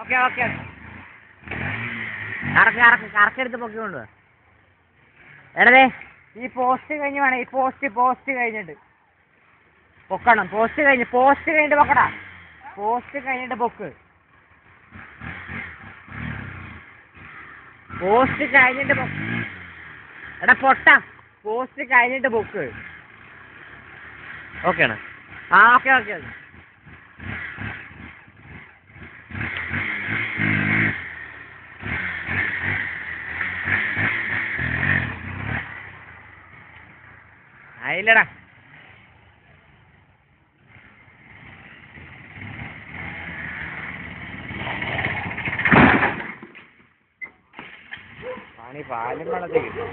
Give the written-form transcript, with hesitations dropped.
Okay okay കറക്കെടുത്ത് പൊക്കി കൊണ്ടുവാ. എടേ ഈ പോസ്റ്റ് കഴിഞ്ഞ് വേണം, ഈ പോസ്റ്റ് കഴിഞ്ഞിട്ട് പൊക്കണം. പോസ്റ്റ് കഴിഞ്ഞിട്ട് പൊക്കടാ. പോസ്റ്റ് കഴിഞ്ഞിട്ട് പൊക്ക്. പോസ്റ്റ് കഴിഞ്ഞിട്ട് എടാ പൊട്ട, പോസ്റ്റ് കഴിഞ്ഞിട്ട് പൊക്ക്. ഓക്കെ ആണ്. ആ ഓക്കെ ഓക്കെ. ആയില്ലടാ. പണി പാലും വെള്ളത്തിൽ കിട്ടും.